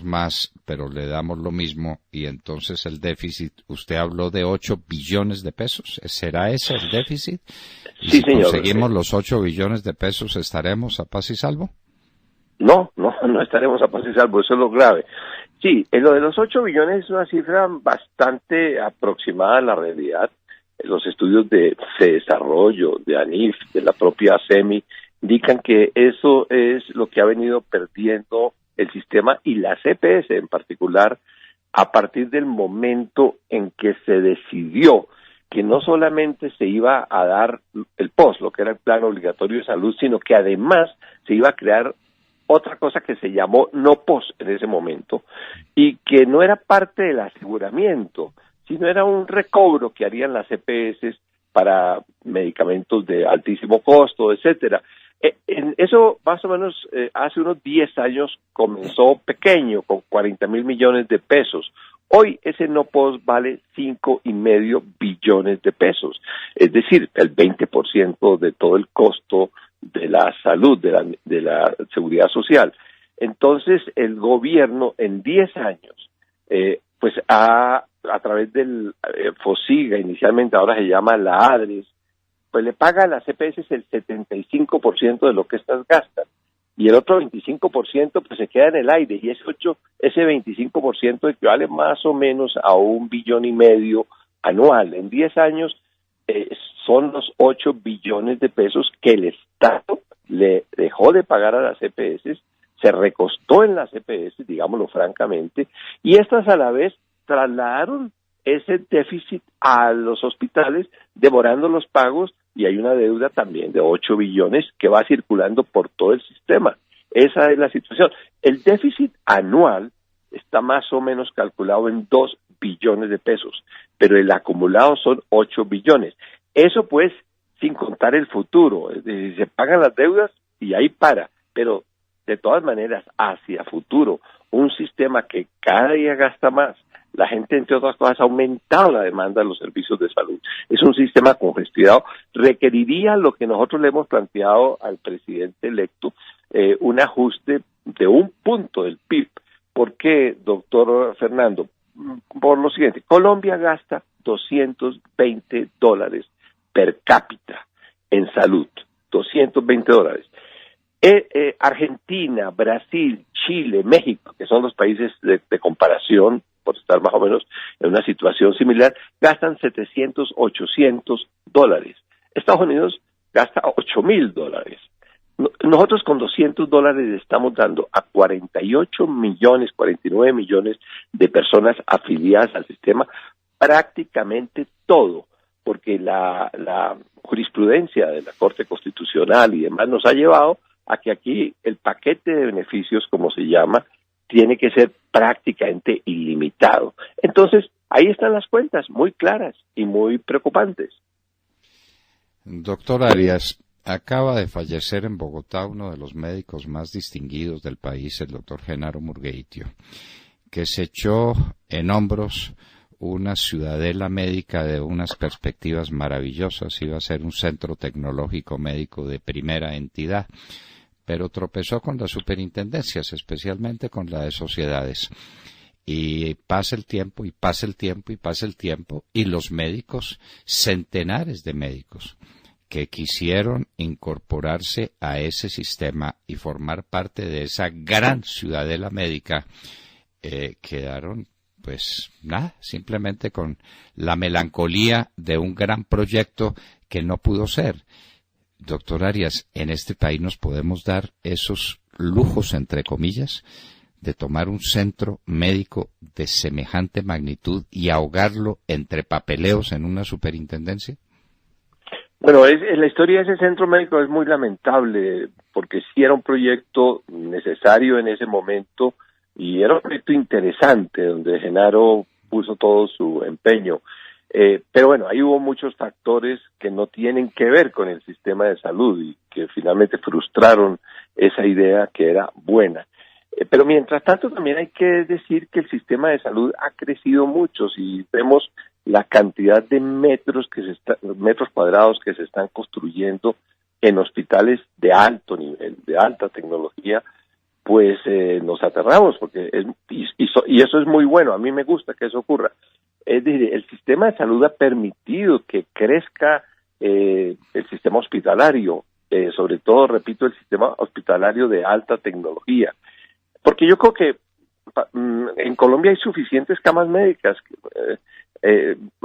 más, pero le damos lo mismo, y entonces el déficit, usted habló de 8 billones de pesos, ¿será ese el déficit? ¿Y sí, si señor, conseguimos los 8 billones de pesos, estaremos a paz y salvo? No estaremos a paz y salvo, eso es lo grave. Sí, lo de los 8 billones es una cifra bastante aproximada a la realidad. Los estudios de desarrollo, de ANIF, de la propia SEMI, indican que eso es lo que ha venido perdiendo el sistema y la EPS en particular a partir del momento en que se decidió que no solamente se iba a dar el POS, lo que era el plan obligatorio de salud, sino que además se iba a crear otra cosa que se llamó no POS en ese momento, y que no era parte del aseguramiento, sino era un recobro que harían las EPS para medicamentos de altísimo costo, etcétera. Eso más o menos hace unos 10 años comenzó pequeño, con 40.000 millones de pesos. Hoy ese no post vale 5.5 billones de pesos, es decir, el 20% de todo el costo de la salud, de la seguridad social. Entonces, el gobierno en 10 años, pues a través del FOSIGA, inicialmente ahora se llama la ADRES, pues le paga a las EPS el 75% de lo que estas gastan. Y el otro 25% pues se queda en el aire, y ese 25% equivale más o menos a 1,5 billones anual. En 10 años son los 8 billones de pesos que el Estado le dejó de pagar a las EPS, se recostó en las EPS, digámoslo francamente, y estas a la vez trasladaron ese déficit a los hospitales, demorando los pagos, y hay una deuda también de 8 billones que va circulando por todo el sistema. Esa es la situación. El déficit anual está más o menos calculado en 2 billones de pesos, pero el acumulado son 8 billones. Eso pues sin contar el futuro, es decir, se pagan las deudas y ahí para, pero de todas maneras hacia futuro, un sistema que cada día gasta más. La gente, entre otras cosas, ha aumentado la demanda de los servicios de salud. Es un sistema congestionado. Requeriría lo que nosotros le hemos planteado al presidente electo, un ajuste de 1 punto del PIB. ¿Por qué, doctor Fernando? Por lo siguiente, Colombia gasta $220 per cápita en salud. $220. Argentina, Brasil, Chile, México, que son los países de comparación, por estar más o menos en una situación similar, gastan $700, $800. Estados Unidos gasta $8,000. Nosotros con $200 estamos dando a 48 millones, 49 millones de personas afiliadas al sistema prácticamente todo, porque la jurisprudencia de la Corte Constitucional y demás nos ha llevado a que aquí el paquete de beneficios, como se llama, tiene que ser prácticamente ilimitado. Entonces, ahí están las cuentas muy claras y muy preocupantes. Doctor Arias, acaba de fallecer en Bogotá uno de los médicos más distinguidos del país, el doctor Genaro Murgueitio, que se echó en hombros una ciudadela médica de unas perspectivas maravillosas. Iba a ser un centro tecnológico médico de primera entidad, pero tropezó con las superintendencias, especialmente con la de sociedades. Y pasa el tiempo, y pasa el tiempo, y pasa el tiempo, y los médicos, centenares de médicos, que quisieron incorporarse a ese sistema y formar parte de esa gran ciudadela médica, quedaron, pues nada, simplemente con la melancolía de un gran proyecto que no pudo ser. Doctor Arias, en este país nos podemos dar esos lujos, entre comillas, de tomar un centro médico de semejante magnitud y ahogarlo entre papeleos en una superintendencia. Bueno, la historia de ese centro médico es muy lamentable, porque sí era un proyecto necesario en ese momento y era un proyecto interesante donde Genaro puso todo su empeño. Pero bueno, ahí hubo muchos factores que no tienen que ver con el sistema de salud y que finalmente frustraron esa idea que era buena. Pero mientras tanto también hay que decir que el sistema de salud ha crecido mucho. Si vemos la cantidad de metros cuadrados que se están construyendo en hospitales de alto nivel, de alta tecnología, pues nos aterramos, porque y eso es muy bueno. A mí me gusta que eso ocurra. Es decir, el sistema de salud ha permitido que crezca el sistema hospitalario, sobre todo, repito, el sistema hospitalario de alta tecnología. Porque yo creo que en Colombia hay suficientes camas médicas.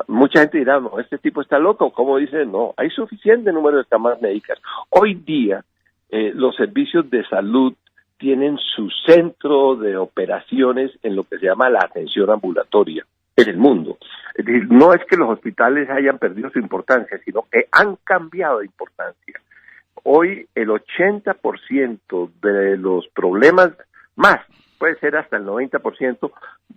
Mucha gente dirá, no, este tipo está loco. ¿Cómo dice? No, hay suficiente número de camas médicas. Hoy día los servicios de salud tienen su centro de operaciones en lo que se llama la atención ambulatoria en el mundo. Es decir, no es que los hospitales hayan perdido su importancia, sino que han cambiado de importancia. Hoy el 80% de los problemas, más, puede ser hasta el 90%,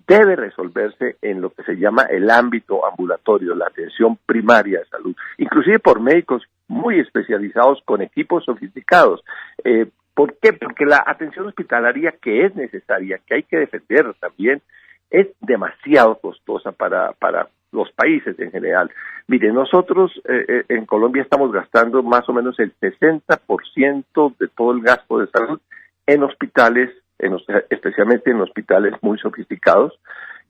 debe resolverse en lo que se llama el ámbito ambulatorio, la atención primaria de salud, inclusive por médicos muy especializados con equipos sofisticados. ¿Por qué? Porque la atención hospitalaria, que es necesaria, que hay que defender también, es demasiado costosa para los países en general. Mire, nosotros en Colombia estamos gastando más o menos el 60% de todo el gasto de salud en hospitales, especialmente en hospitales muy sofisticados,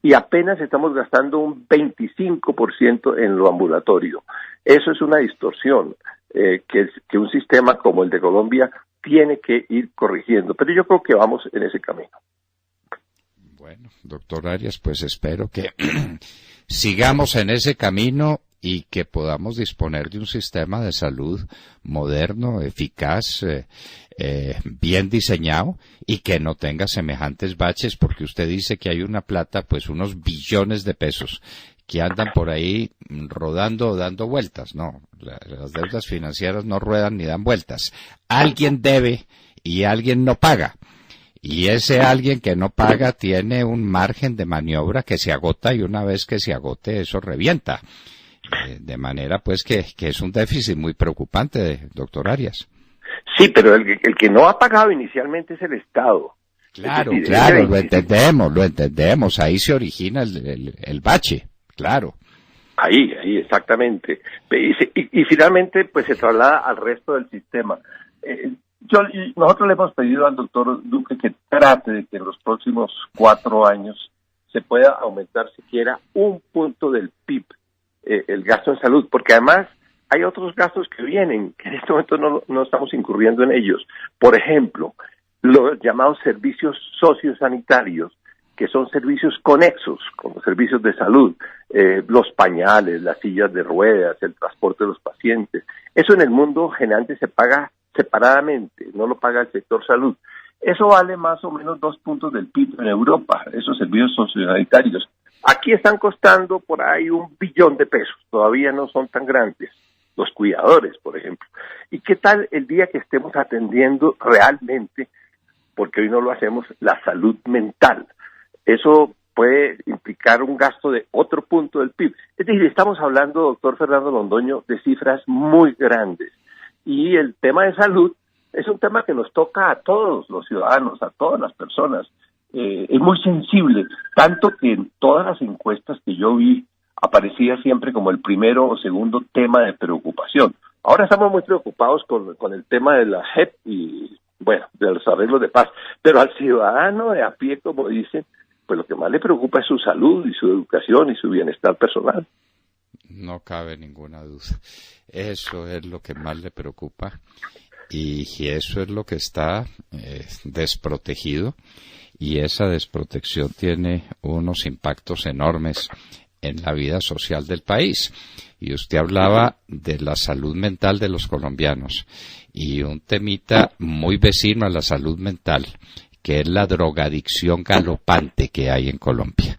y apenas estamos gastando un 25% en lo ambulatorio. Eso es una distorsión que un sistema como el de Colombia tiene que ir corrigiendo, pero yo creo que vamos en ese camino. Bueno, doctor Arias, pues espero que sigamos en ese camino y que podamos disponer de un sistema de salud moderno, eficaz, bien diseñado y que no tenga semejantes baches, porque usted dice que hay una plata, pues unos billones de pesos que andan por ahí rodando o dando vueltas. No, las deudas financieras no ruedan ni dan vueltas. Alguien debe y alguien no paga. Y ese alguien que no paga tiene un margen de maniobra que se agota, y una vez que se agote eso revienta. De manera pues que es un déficit muy preocupante, doctor Arias. Sí, pero el que no ha pagado inicialmente es el Estado. Claro, claro, lo entendemos. Ahí se origina el bache, claro. Ahí, exactamente. Y finalmente pues se traslada al resto del sistema. Nosotros le hemos pedido al doctor Duque que trate de que en los próximos 4 años se pueda aumentar siquiera 1 punto del PIB el gasto en salud, porque además hay otros gastos que vienen, que en este momento no estamos incurriendo en ellos. Por ejemplo, los llamados servicios sociosanitarios, que son servicios conexos con los servicios de salud, los pañales, las sillas de ruedas, el transporte de los pacientes. Eso en el mundo generalmente se paga separadamente, no lo paga el sector salud. Eso vale más o menos 2 puntos del PIB en Europa, esos servicios sociosanitarios. Aquí están costando por ahí $1 billón, todavía no son tan grandes. Los cuidadores, por ejemplo. ¿Y qué tal el día que estemos atendiendo realmente, porque hoy no lo hacemos, la salud mental? Eso puede implicar un gasto de otro punto del PIB. Es decir, estamos hablando, doctor Fernando Londoño, de cifras muy grandes. Y el tema de salud es un tema que nos toca a todos los ciudadanos, a todas las personas. Es muy sensible, tanto que en todas las encuestas que yo vi aparecía siempre como el primero o segundo tema de preocupación. Ahora estamos muy preocupados con el tema de la JEP y, bueno, de los arreglos de paz, pero al ciudadano de a pie, como dicen, pues lo que más le preocupa es su salud y su educación y su bienestar personal. No cabe ninguna duda. Eso es lo que más le preocupa y eso es lo que está desprotegido, y esa desprotección tiene unos impactos enormes en la vida social del país. Y usted hablaba de la salud mental de los colombianos, y un temita muy vecino a la salud mental, que es la drogadicción galopante que hay en Colombia.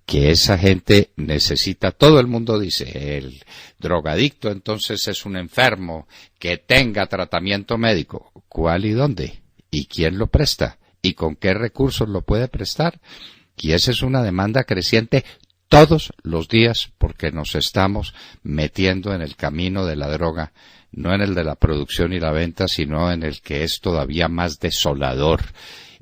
Que esa gente necesita, todo el mundo dice, el drogadicto entonces es un enfermo, que tenga tratamiento médico. ¿Cuál y dónde? ¿Y quién lo presta? ¿Y con qué recursos lo puede prestar? Y esa es una demanda creciente todos los días, porque nos estamos metiendo en el camino de la droga, no en el de la producción y la venta, sino en el que es todavía más desolador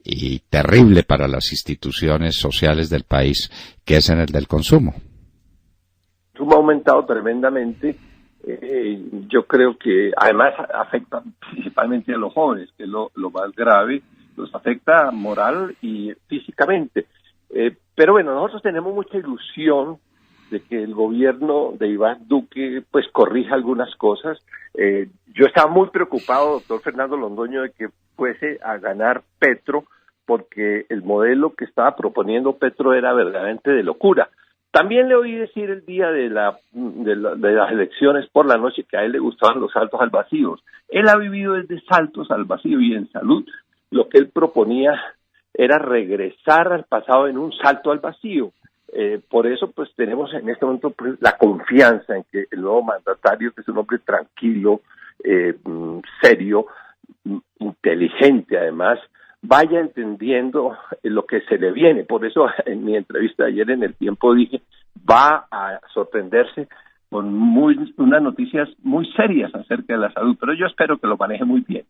y terrible para las instituciones sociales del país, que es en el del consumo. Ha aumentado tremendamente. Yo creo que además afecta principalmente a los jóvenes, que es lo más grave, los afecta moral y físicamente. Pero bueno, nosotros tenemos mucha ilusión de que el gobierno de Iván Duque pues corrija algunas cosas. Yo estaba muy preocupado, doctor Fernando Londoño, de que fuese a ganar Petro, porque el modelo que estaba proponiendo Petro era verdaderamente de locura. También le oí decir el día de las elecciones por la noche que a él le gustaban los saltos al vacío. Él ha vivido desde saltos al vacío, y en salud lo que él proponía era regresar al pasado en un salto al vacío. Por eso pues tenemos en este momento pues, la confianza en que el nuevo mandatario, que es un hombre tranquilo, serio, inteligente además, vaya entendiendo lo que se le viene. Por eso en mi entrevista de ayer en El Tiempo dije, va a sorprenderse con unas noticias muy serias acerca de la salud, pero yo espero que lo maneje muy bien.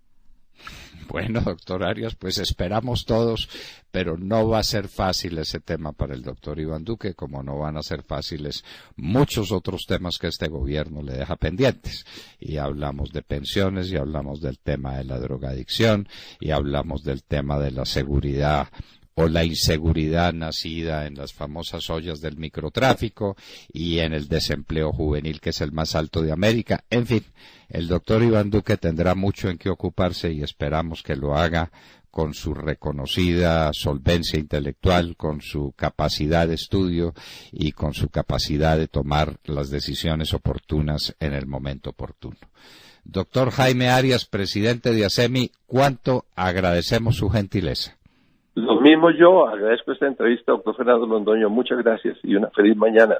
Bueno, doctor Arias, pues esperamos todos, pero no va a ser fácil ese tema para el doctor Iván Duque, como no van a ser fáciles muchos otros temas que este gobierno le deja pendientes. Y hablamos de pensiones, y hablamos del tema de la drogadicción, y hablamos del tema de la seguridad o la inseguridad nacida en las famosas ollas del microtráfico y en el desempleo juvenil, que es el más alto de América. En fin, el doctor Iván Duque tendrá mucho en qué ocuparse y esperamos que lo haga con su reconocida solvencia intelectual, con su capacidad de estudio y con su capacidad de tomar las decisiones oportunas en el momento oportuno. Doctor Jaime Arias, presidente de ASEMI, ¿cuánto agradecemos su gentileza? Lo mismo yo, agradezco esta entrevista, doctor Fernando Londoño, muchas gracias y una feliz mañana.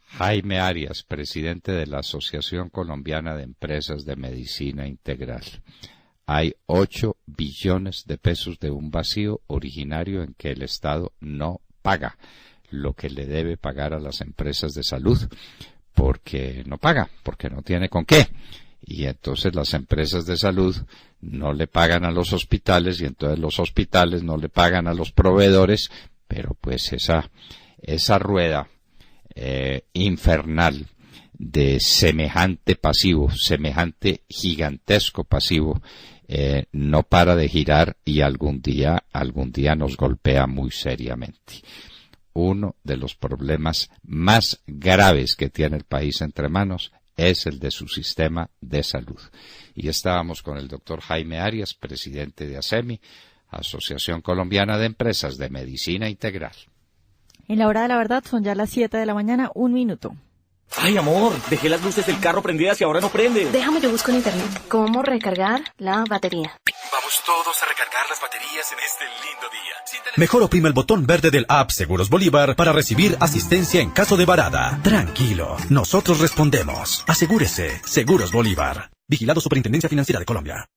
Jaime Arias, presidente de la Asociación Colombiana de Empresas de Medicina Integral. Hay 8 billones de pesos de un vacío originario en que el Estado no paga lo que le debe pagar a las empresas de salud, porque no paga, porque no tiene con qué. Y entonces las empresas de salud no le pagan a los hospitales y entonces los hospitales no le pagan a los proveedores, pero pues esa rueda infernal de semejante pasivo, semejante gigantesco pasivo, no para de girar y algún día nos golpea muy seriamente. Uno de los problemas más graves que tiene el país entre manos es el de su sistema de salud. Y estábamos con el doctor Jaime Arias, presidente de ASEMI, Asociación Colombiana de Empresas de Medicina Integral. En la hora de la verdad son ya las 7 de la mañana, 1 minuto. Ay, amor, dejé las luces del carro prendidas y ahora no prende. Déjame, yo busco en internet cómo recargar la batería. Vamos todos a recargar las baterías en este lindo día. Mejor oprime el botón verde del app Seguros Bolívar para recibir asistencia en caso de varada. Tranquilo, nosotros respondemos. Asegúrese, Seguros Bolívar. Vigilado Superintendencia Financiera de Colombia.